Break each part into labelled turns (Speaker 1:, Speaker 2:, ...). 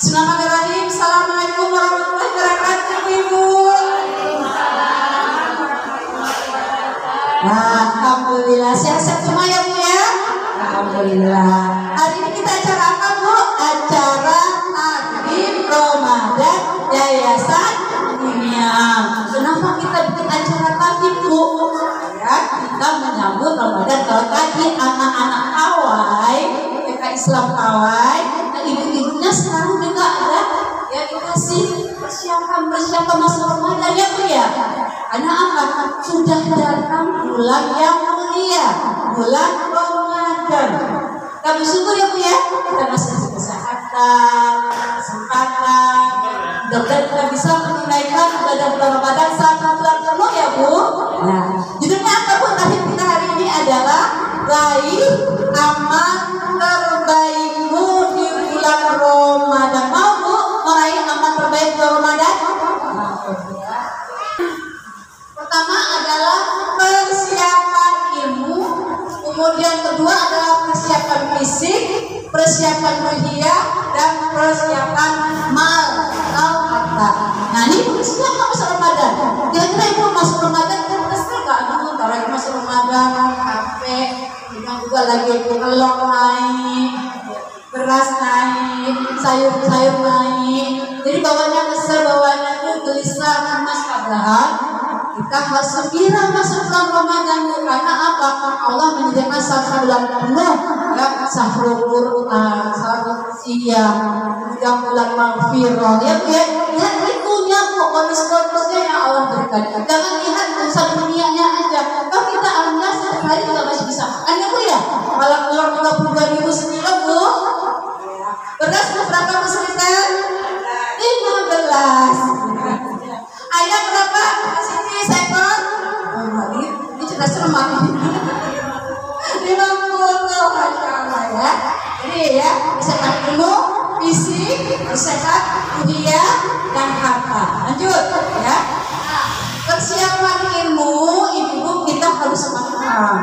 Speaker 1: Bismillahirrahmanirrahim. Assalamualaikum warahmatullahi wabarakatuh, Ibu. Alhamdulillah, sehat-sehat semua ya Bu ya. Alhamdulillah. Hari ini kita acara apa Bu? Acara Takdim Ramadan Yayasan Dunia. Kenapa kita bikin acara takdim Bu? Ya, kita menyambut Ramadan. Kalau tadi anak-anak Kawai, TK Islam Kawai, ibu-ibunya sekarang juga ada ya dikasih persiapan masuk Ramadan ya Bu ya. Karena apa? Sudah datang bulan yang mulia, bulan Ramadan. Kita bersyukur ya Bu ya, kita masih kesehatan, kesempatan. Mudah-mudahan kita bisa menunaikan ibadah bulan Ramadan saat bulan penuh ya Bu. Nah, judulnya apa Bu? Tahun kita hari ini adalah raih amal terbaikmu di bulan Ramadan. Mau Bu meraih amal terbaik bulan Ramadan? Pertama adalah persiapan ilmu, kemudian kedua adalah persiapan fisik, persiapan ruhiyah, dan persiapan mal atau harta. Nah ini siap masuk Ramadan. Kira-kira Ibu masuk Ramadan kan kesel gak? Kalau Ibu masuk Ramadan capek, kemudian juga lagi telur naik, beras naik, sayur-sayur naik. Jadi bawaannya kesel, bawaannya tuh gelisah, mas. Padahal kita harus gembira masuk bulan Ramadan karena apa? Allah menyediakan satu bulan penuh ya, syahrul Quran, syahrul siam, kemudian bulan maghfirah ya Bu ya. Lihat itunya Bu, bonus-bonusnya yang Allah berikan. Jangan lihat urusan dunianya aja. Kalau kita alhamdulillah setiap hari juga masih bisa makan ya Bu ya. Kalau keluar 32.000 sendiri Bu. Beras berapa Bu Serikan? 15. Ayam berapa? Sini seekor. Ini cerdas cermat ini. 50, Masya Allah ya. Jadi ya, sehat ilmu, fisik, sehat ruhiyah dan harta. Lanjut ya. Persiapan ilmu, ibu kita harus paham.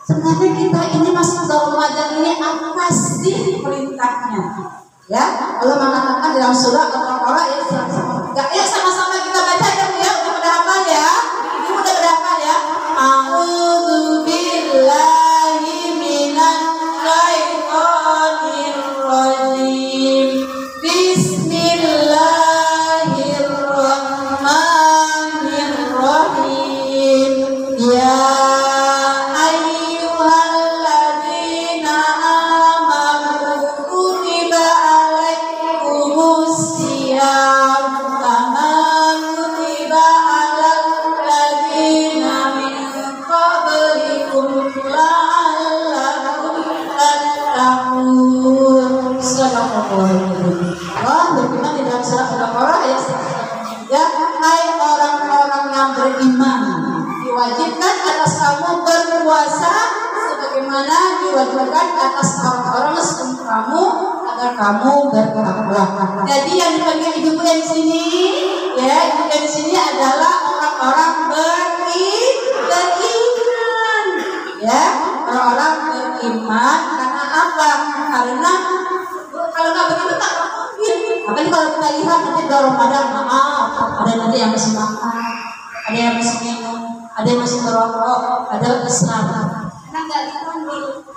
Speaker 1: Sebenarnya kita ini masuk dalam Ramadan ini apa sih perintahnya? Ya, Allah mengatakan dalam surah Al-Baqarah ayat 103. Ya sama-sama kita baca ya Bu ya. Udah pada hafal ya? Ibu udah pada hafal ya? A'udzu billahi minasy syaithanir rajim. Bismillahirrahmanirrahim. Ya Allah berfirman di dalam surah Al-Baqarah ayat 103, hai orang-orang yang beriman, diwajibkan atas kamu berpuasa sebagaimana diwajibkan atas orang-orang sebelum kamu agar kamu bertakwa. Jadi yang dipanggil ibu yang di sini, ya ibu yang di sini adalah orang-orang beriman, ya orang-orang beriman. Karena apa? Karena kalau nggak begitu tak mungkin. Apalagi kalau kita lihat nanti di Ramadan, maaf, ada nanti yang masih makan, ada yang masih minum, ada yang masih merokok, ada Islam. Karena nggak dipanggil.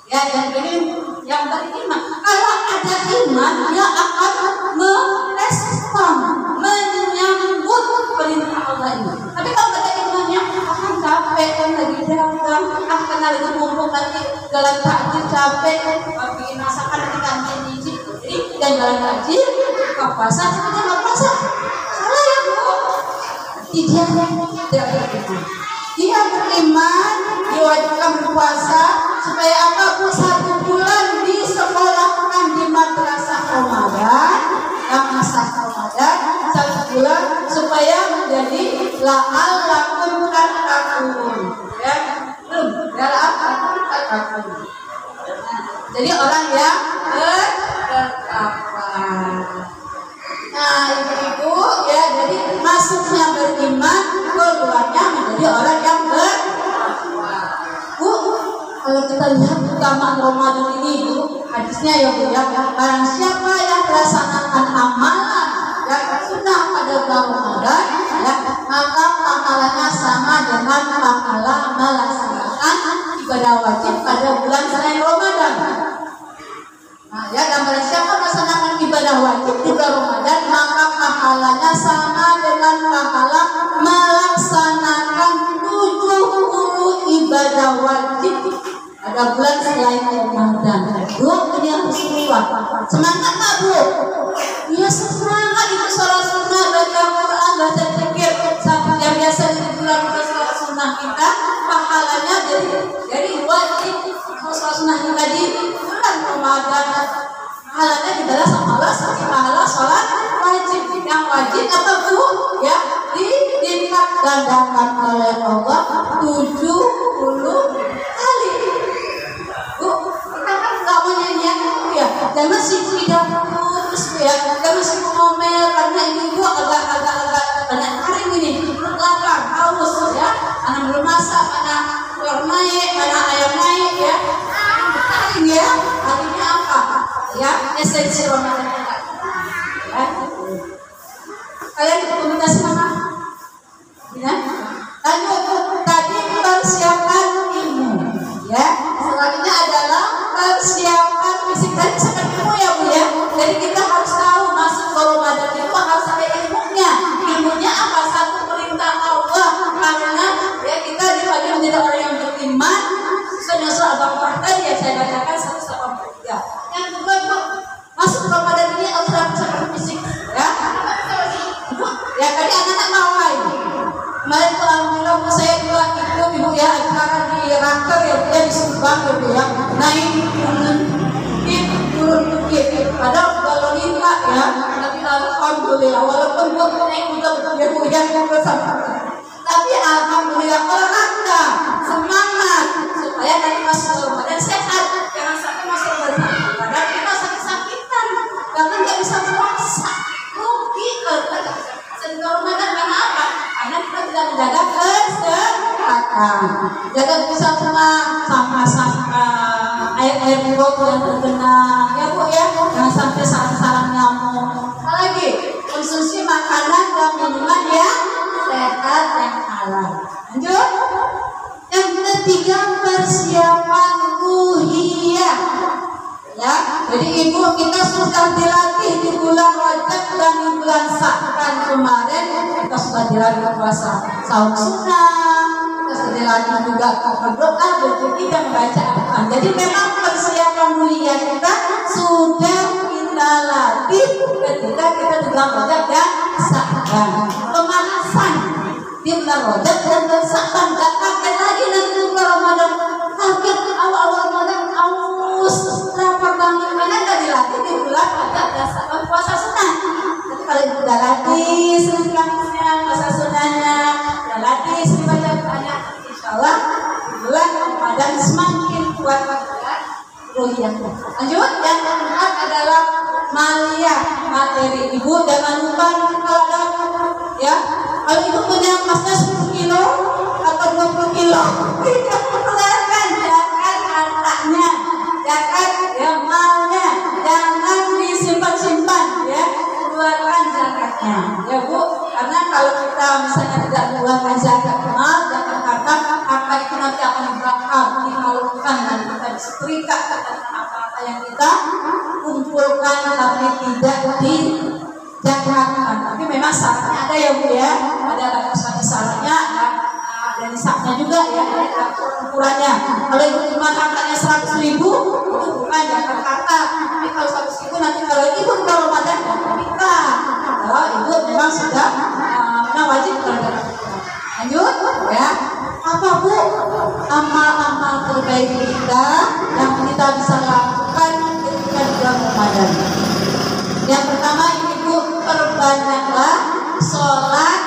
Speaker 1: Ya, dan ini yang beriman. Kalau ada iman, dia akan merespon, menyambut perintah Allah ini. Tapi kalau ada imannya, akan capek kan lagi dagang, akan lagi mumpung lagi jalan kaki capek, bikin masakan nanti kantin nyicip, dan jalan kaki, buka puasa, kita nggak puasa. Salah ya Bu? Tidak beriman. Dia beriman, diwajibkan berpuasa supaya apa Bu? 1 bulan disekolahkan di madrasah Ramadan, masa Ramadan 1 bulan supaya menjadi la'allakum tattaqun. Ya, belum. Ya tattaqun. Jadi orang yang bertakwa. Nah, ibu ya, jadi masuknya beriman, keluarnya menjadi orang yang bertakwa. Bu, kalau kita lihat keutamaan Ramadan ini Bu, hadisnya ya Bu ya, barang siapa yang terasa wajib juga Ramadan, maka pahalanya sama dengan pahala melaksanakan 70 ibadah wajib pada bulan selain Ramadan. Bu, ini harus kuat. Semangat nggak Bu? Iya semangat, itu sholat sunnah, baca Quran, baca zikir, yang biasa di bulan sholat sunnah kita pahalanya jadi wajib. Sholat sunnah kita di bulan Ramadan pahalanya dibalas sama Allah seperti pahala sholat wajib. Yang wajib apa Bu? Ya, dilipat gandakan oleh Allah 70 kali. Bu, kita kan nggak mau nyanyian Bu ya, jangan sibuk terus Bu ya, jangan sibuk ngomel karena ini Bu agak banyak kering ini, lapar, haus ya, anak belum masak, mana telur naik, mana ayam naik ya, kering ya, artinya apa? Ya, esensi Ramadan kita. Ya. Kalian komunikasi mana? Ya. Lanjut, tadi persiapan ilmu. Ya, selanjutnya adalah persiapan fisik. Tadi seperti ilmu ya Bu ya. Jadi kita harus tahu masuk ke Ramadan itu harus ada ilmunya. Ilmunya apa? Satu, perintah Allah. Karena ya kita dipanggil menjadi orang yang beriman. Sesuai surah Al-Baqarah tadi yang saya bacakan 183. Yang kedua Bu, masuk ke Ramadan ini harus ada persiapan fisik. Ya. Ya tadi anak-anak mawai. Kemarin tuh alhamdulillah Bu saya juga ikut Ibu ya acara di Raker ya dia di Subang gitu ya, naik turun bukit. Padahal kalau linta ya, tapi alhamdulillah walaupun Bu naik juga ya Bu ya tapi alhamdulillah olahraga semangat supaya nanti masuk Ramadan sehat, jangan sampai masuk Ramadan padahal kita sakit-sakitan karena nggak bisa puasa, rugi sedang Ramadan karena apa? Karena kita tidak menjaga kesehatan, jaga kesehatan sama air botol yang terkena ya Bu ya, jangan sampai sarang-sarang nyamuk. Apalagi konsumsi makanan dan minuman yang sehat yang halal. Lanjut. Yang ketiga persiapan ruhiyah. Ya, jadi Ibu kita sudah dilatih di bulan Rajab dan di bulan Sya'ban kemarin kita sudah dilatih puasa saum sunnah, kita sudah dilatih juga berdoa, berzikir dan membaca Al-Quran. Jadi memang persiapan ruhiyah kita sudah kita latih ketika kita di bulan Rajab dan Sya'ban. Pemanasan di bulan Rajab dan bulan Sya'ban, gak kaget lagi nanti bulan Ramadan. Kaget awal-awal Ramadan aus lapar banget karena gak dilatih di bulan Rajab dan Sya'ban puasa sunnah. Tapi kalau Ibu udah latih sering kamisnya puasa sunnahnya, udah latih sering baca Qur'annya, insya Allah di bulan Ramadan semakin kuat ruhiyah. Lanjut, yang keempat adalah maliyah materi. Ibu jangan lupa kalau ada ya, kalau Ibu punya emasnya 10 kilo atau 20 kilo keluarkan zakat hartanya, zakat ya malnya, jangan disimpan-simpan ya, keluarkan zakatnya ya Bu, karena kalau kita misalnya tidak mengeluarkan zakat mal, zakat harta itu nanti akan dibakar, dihaluskan dan kita disetrika dengan apa-apa yang kita kumpulkan tapi tidak dijakatkan. Tapi memang syaratnya ada ya Bu ya, ada syaratnya, ada nisabnya juga ya, ada ukurannya. Kalau Ibu cuma hartanya 100.000 itu bukan zakat harta. Tapi kalau 100.000 nanti kalau Ibu ke Ramadan nikah, kalau Ibu memang sudah wajib zakat. Lanjut ya. Apa Bu amal-amal terbaik kita yang kita bisa lakukan ketika di bulan Ramadan? Yang pertama Ibu perbanyaklah sholat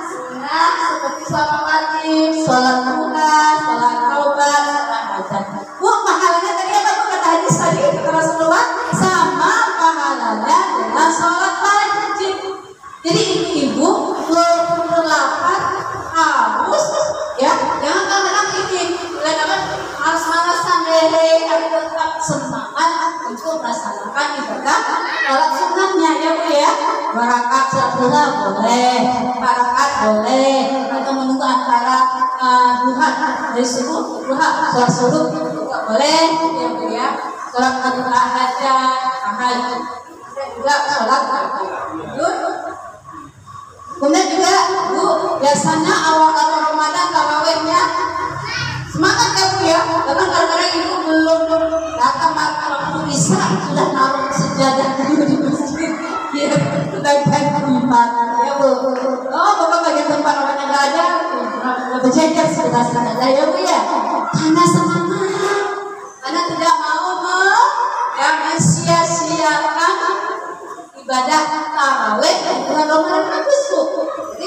Speaker 1: sunnah seperti sholat wajib, sholat duha, sholat taubat, sholat hajat. Bu pahalanya tadi apa Bu kata hadis tadi kata Rasulullah sama pahalanya dengan sholat wajib. Jadi Ibu lapar harus ya, jangan kadang-kadang ini kadang-kadang malas-malasan tapi tetap semangat untuk melaksanakan ibadah sholat sunnahnya ya Bu ya. 2 rakaat sholat duha boleh, 4 rakaat boleh, atau menunggu antara duha dari subuh duha sholat subuh juga boleh ya Bu ya. Sholat duha hajat tahajud juga sholat tahajud. Kemudian juga Bu, biasanya awal-awal Ramadan tarawihnya semangat ya Bu ya, karena kadang-kadang Ibu belum datang waktu Isya sudah naruh sejadah dulu di masjid. Ya, baik-baik iman ya Bu. Oh, Bapak bagian tempat orangnya nggak ada, berjajar sebelah sana aja ya Bu ya. Karena semangat, karena tidak mau mensia-siakan ibadah tarawih di bulan Ramadan bagus Bu. Jadi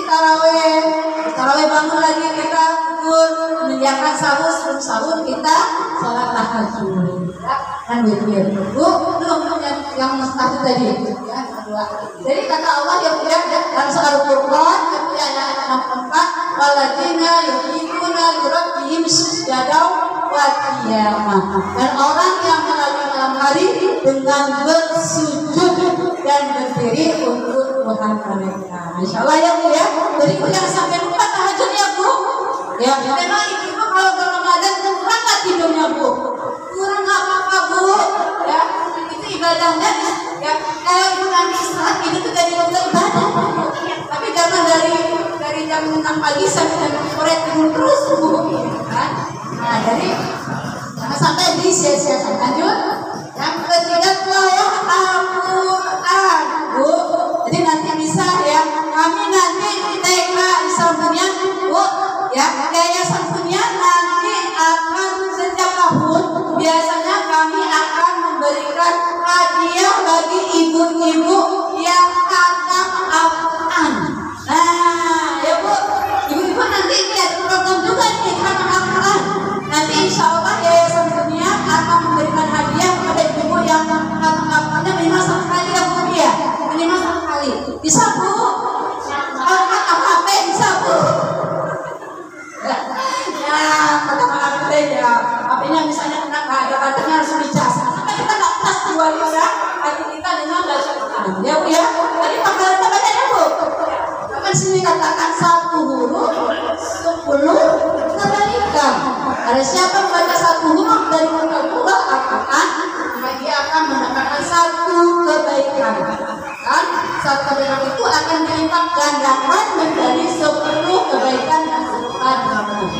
Speaker 1: tarawih bangun lagi kita tidur, menyediakan sahur, sebelum sahur kita sholat tahajud dan witir. Bu, belum yang satu tadi ya, kedua. Jadi kata Allah yang dia dalam surah Al-Qur'an ayat 64, waladina yuqimuna lirabbihim sujadaw wa qiyamah. Dan orang yang melalui malam hari dengan bersujud dan berdiri untuk Tuhan mereka. Insyaallah ya Bu ya. Jadi jangan sampai lupa tahajud ya Bu. Ya, memang ibu kalau ke Ramadan kurang nggak tidurnya Bu? Kurang nggak apa-apa Bu? Ya, itu ibadahnya ya. Kalau ibu nanti istirahat itu tuh dari ibadah. Tapi karena dari jam 6 pagi sampai jam sore tidur terus Bu, kan? Nah, jadi jangan sampai disia-siakan. Lanjut. Yang ketiga ya Al-Quran Bu. Jadi nanti bisa ya. Kami nanti TK di Sambunyan Bu. Ya, Yayasan Bunyan nanti akan setiap tahun biasanya kami akan memberikan hadiah bagi ibu-ibu yang khatam Al-Quran. Nah, ya Bu, ibu-ibu nanti lihat program juga nih khatam Al-Quran. Nanti insya Allah Yayasan Bunyan akan memberikan hadiah kepada ibu yang khatam Al-Qurannya minimal 1 kali ya Bu ya, minimal 1 kali. Bisa Bu? Kalau khatam HP bisa Bu? Ya, kata ya, HP-nya misalnya kena kadang-kadang harus dicas. Karena kita nggak pas dua bisa hati kita dengan baca Quran. Ya Bu ya. Tadi panggilan baca ya Bu. Kan sini katakan 1 huruf 10 kebaikan. Ada siapa membaca 1 huruf dari Allah Al-Quran, maka dia akan mendapatkan 1 kebaikan. Kan 1 kebaikan itu akan dilipat gandakan menjadi 10 kebaikan yang serupa kamu.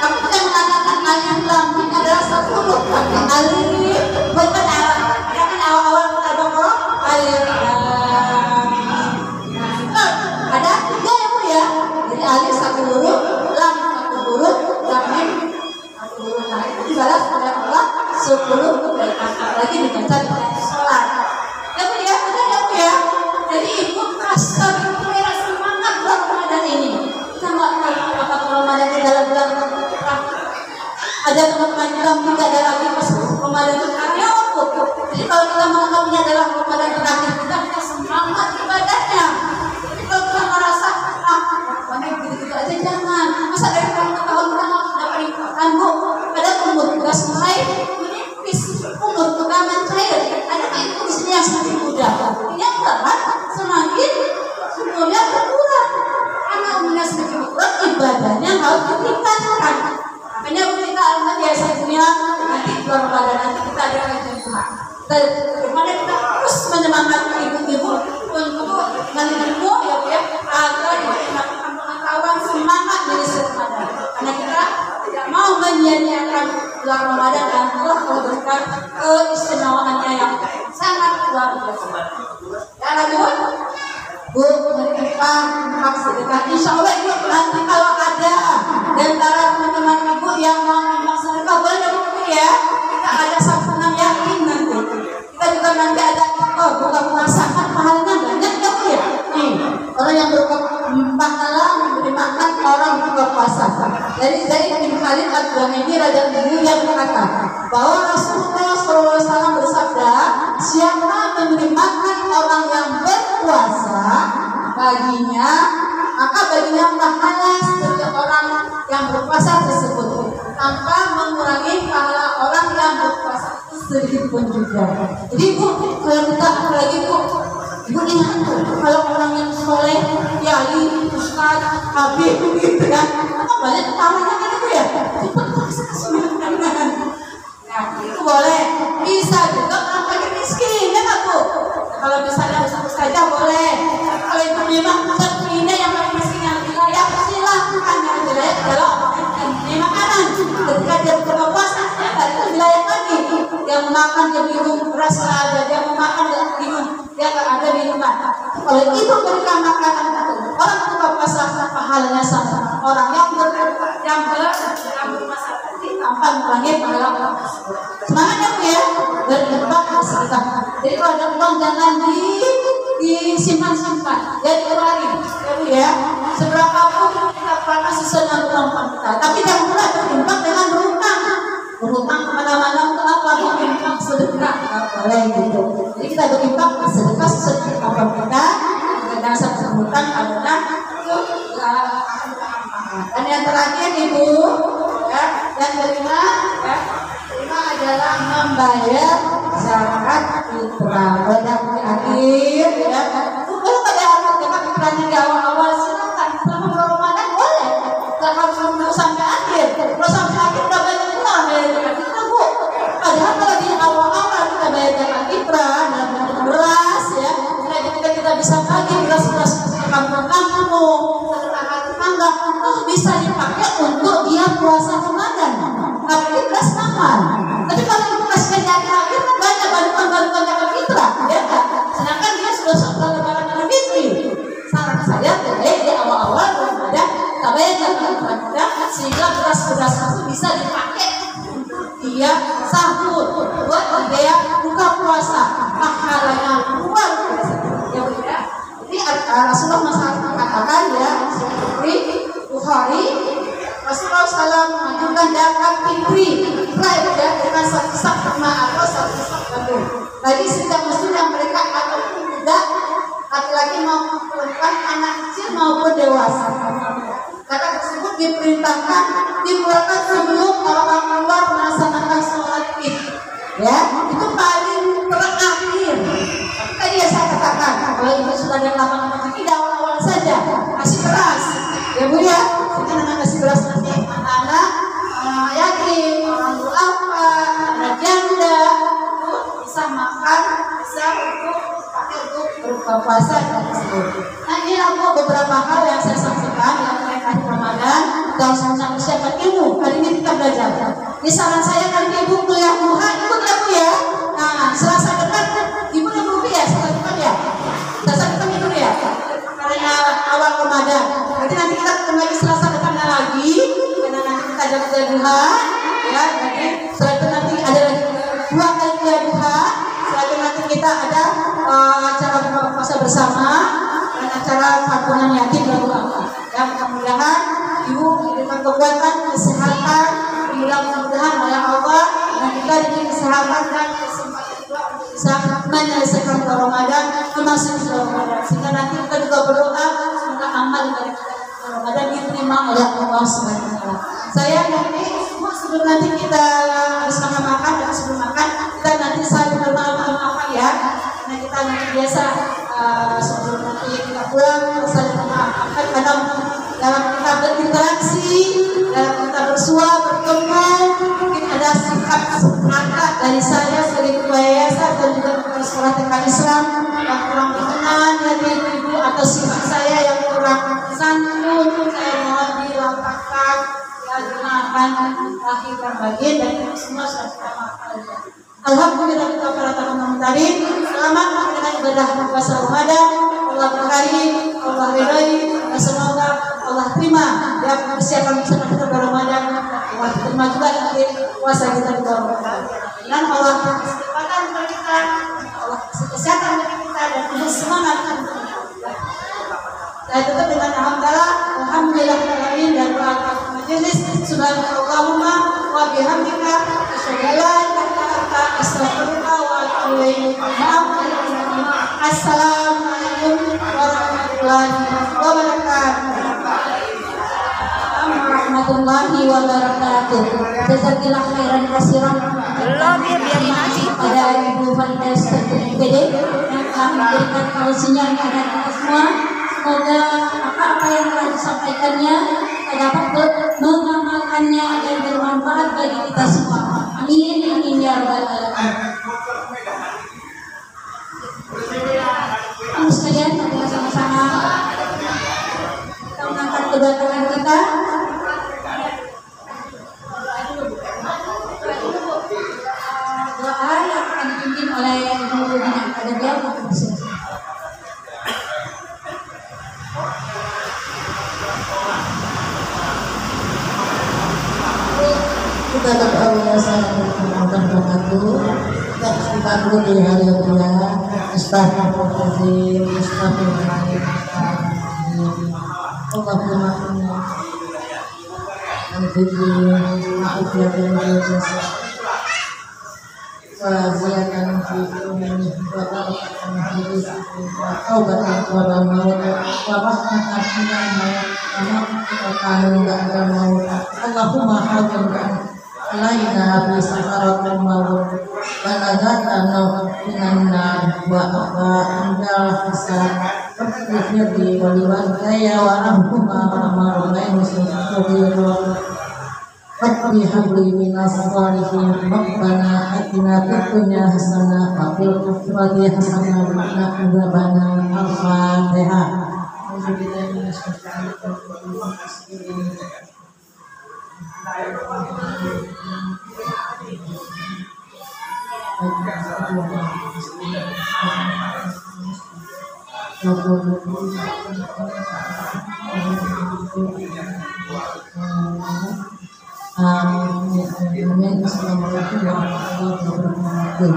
Speaker 1: Kamu tidak mengatakan alif lam mim adalah 1 huruf, tapi alif bukan awal-awal Al-Baqarah alif lam mim. Ada 3 ya Bu ya. Jadi alif 1 huruf, lam 1 huruf, lam mim 1 huruf. Nah, itu dibalas oleh Allah 10 kebaikan. Apalagi dibaca di sholat. Ya Bu ya, benar ya Bu ya. Jadi ibu rasa berkira semangat bulan Ramadan ini. Kita nggak tahu apakah Ramadan ini dalam bulan ada teman-teman bilang tidak ada lagi pas Ramadan terakhir ya Bu. Jadi kalau kita menganggapnya adalah Ramadan terakhir kita semangat ibadahnya. Jadi kalau kita merasa mana gitu-gitu aja jangan. Masa dari tahun ke tahun kita nggak dapat ikutan Bu. Padahal umur tugas mulai menipis, umur tugaman cair. Ada itu di sini yang semakin muda. Ini enggak kan? Semakin umurnya berkurang. Karena umurnya semakin berkurang, ibadahnya harus ditingkatkan. Makanya kita alhamdulillah biasa punya nanti bulan Ramadan nanti kita ada kajian Tuhan. Bagaimana kita terus menyemangati ibu-ibu untuk menilmu ya Bu ya agar mendapatkan pengetahuan semangat dari Ramadan. Karena kita tidak mau menyia-nyiakan bulan Ramadan dan Allah memberikan keistimewaannya yang sangat luar biasa. Ya lanjut Bu, menerima hak sedekah. Insya Allah Ibu nanti kalau ada dan antara teman-teman Ibu yang mau menerima sedekah boleh ya Bu ya. Kita ada santunan yakin nanti. Kita juga nanti ada buka puasa kan pahalanya banyak ya Bu ya. Nih orang yang berbuka pahala memberi makan orang berbuka puasa. Dari Ibnu Khalid Al-Junaidi radhiyallahu anhu yang berkata bahwa Rasulullah SAW bersabda, siapa memberi makan orang yang berpuasa baginya, maka baginya pahala seperti orang yang berpuasa tersebut tanpa mengurangi pahala orang yang berpuasa itu sedikit pun juga. Jadi Bu, kalau kita apalagi Bu, Ibu lihat kalau orang yang soleh, kiai, ustaz, habib gitu kan, apa banyak pahalanya kan itu ya. Cepat kasih. Nah, itu boleh. Bisa juga orang lagi miskin ya nggak Bu? Kalau misalnya saja boleh. Kalau itu memang terpilih yang masih yang wilayah, silahkan yang wilayah adalah ini makanan. Ketika dia berbuka puasa, itu wilayah kami. Yang makan dia minum beras ada, dia memakan dia minum, dia nggak ada minuman. Kalau itu berikan makanan orang berbuka puasa, pahalanya sama orang yang berpuasa tanpa mengurangi pahala. Semangat ya, berinfak sedekah. Jadi kalau ada uang jangan disimpan-simpan, ya dikeluarin, ya. Seberapa pun kita pakai sesuai dengan kemampuan kita. Tapi jangan pula berinfak dengan berhutang. Berhutang kemana-mana untuk apa? Berinfak sedekah, boleh gitu. Jadi kita berinfak sedekah sesuai dengan kemampuan kita. Jangan sampai berhutang karena itu dan yang terakhir ibu, ya, yang kelima, ya, kelima adalah membayar zakat fitrah. Banyak di akhir, ya. Kalau pada zakat fitrahnya di awal-awal silakan. Selama bulan Ramadan boleh. Gak harus menunggu sampai akhir. Kalau sampai akhir udah banyak uang bayar zakat fitrah bu. Padahal kalau di awal-awal kita bayar zakat fitrah dalam bentuk beras, ya, kita bisa bagi beras-beras kampung-kampung, tetangga, bisa dipakai untuk dia puasa Ramadan. Tapi beras mahal. Tapi kalau ibu kasih akhir kan banyak bantuan zakat fitrah, ya kan? Sedangkan dia sudah lebaran Idul Fitri. Saran saya di awal-awal Ramadan kita bayar zakat fitrah sehingga beras-beras itu bisa dipakai untuk dia sahur, buat dia buka puasa. Pahalanya luar biasa. Ya Bu ya. Jadi Rasulullah mengatakan ya, seperti Bukhari, Rasulullah SAW mengajukan zakat fitri ya, dengan satu sak emas atau satu sak gandum bagi setiap muslim yang mereka ataupun tidak, laki-laki maupun perempuan, anak kecil maupun dewasa. Zakat tersebut diperintahkan dikeluarkan sebelum orang keluar melaksanakan sholat id. Ya, itu paling terakhir. Tadi ya saya katakan, kalau ibu sudah ada lapangan tidak awal-awal saja kasih beras, ya Bu ya. Kita dengan kasih beras nanti anak-anak, yatim, orang duafa, anak janda itu bisa makan, bisa untuk pakai untuk berbuka puasa dan sebagainya. Nah ini aku beberapa hal yang saya sampaikan yang terkait Ramadan dan saya persiapkan ilmu. Hari ini kita belajar. Di saran saya nanti ibu kuliah duha ikut ya Bu ya. Nah Selasa depan ibu udah berubah ya, Selasa depan ya. Selasa depan itu ya. Karena awal Ramadan. Jadi nanti kita ketemu lagi Selasa depannya lagi. Karena nanti kita jaga duha, ya. Jadi setelah itu nanti ada lagi 2 kali kuliah duha. Setelah itu nanti kita ada acara buka puasa bersama dan acara santunan yatim dan duafa. Ya mudah-mudahan ibu diberikan kekuatan, kesehatan, mudah-mudahan oleh Allah dan kita diberi kesehatan dan kesempatan juga untuk bisa menyelesaikan Ramadan, memasuki Ramadan. Sehingga nanti kita juga berdoa semoga amal dari Ramadan diterima oleh Allah Subhanahu wa taala. Saya nanti sebelum nanti kita habis makan dan sebelum makan kita nanti saling bermaaf ya. Karena kita nanti biasa sebelum nanti kita pulang saling memaafkan kadang dalam kita berinteraksi, dalam kita bersua, bertemu, mungkin ada sikap kata dari saya sebagai ketua yayasan dan juga kepala sekolah TK Islam yang kurang berkenan dari ibu atau sifat saya yang kurang santun, saya mohon dilapangkan, ya dimaafkan lahir dan batin dan itu semua sudah kita maafkan. Alhamdulillah kita para tamu tadi selamat menjalankan ibadah puasa Ramadan. Allah berkahi, Allah ridhai, dan semoga Allah terima ya persiapan bersama kita Ramadan. Allah terima juga nanti puasa kita di Ramadan. Dan Allah kesempatan bagi kita, Allah kesehatan bagi kita dan semangat untuk kita. Saya tutup dengan alhamdulillah dan doa majelis. Subhanallahumma wa bihamdika asyhadu an la ilaha illa anta astaghfiruka wa atubu ilaik. Assalamualaikum warahmatullahi wabarakatuh. Warahmatullahi wabarakatuh. Jazakallahu khairan katsiran.
Speaker 2: Belum ya biarin aja.
Speaker 1: Pada Ibu Faridah PD yang telah memberikan kausinya kepada kita semua. Semoga apa-apa yang telah disampaikannya kita dapat mengamalkannya dan bermanfaat bagi kita semua. Amin amin ya rabbal alamin. kedua tangan kita. Doa yang akan dipimpin oleh Ibu Dina pada beliau untuk bersedia. Kita berdoa Assalamualaikum warahmatullahi wabarakatuh. Kita dulu di hari raya Astagfirullahaladzim, Astagfirullahaladzim. Allahumma maaf ya waziyatan fi ummi wa barakatan fi rizqi wa taubatan wa maut wa rahmatan inna maut Allahumma hafizna alaina bi sakaratil maut wa najatana minan nar wa aqwa hisab Rabbi wa liwalidayya wa rahmahuma wa marhamu sallallahu Rabbi habli minas shalihin Rabbana atina fid dunya hasanah wa fil akhirati hasanah wa qina adzabannar. Al-Fatihah. Amin. Assalamualaikum warahmatullahi wabarakatuh.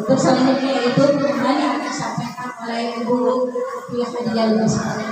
Speaker 1: Terus selanjutnya itu yang disampaikan oleh Ibu Pia Khadijah.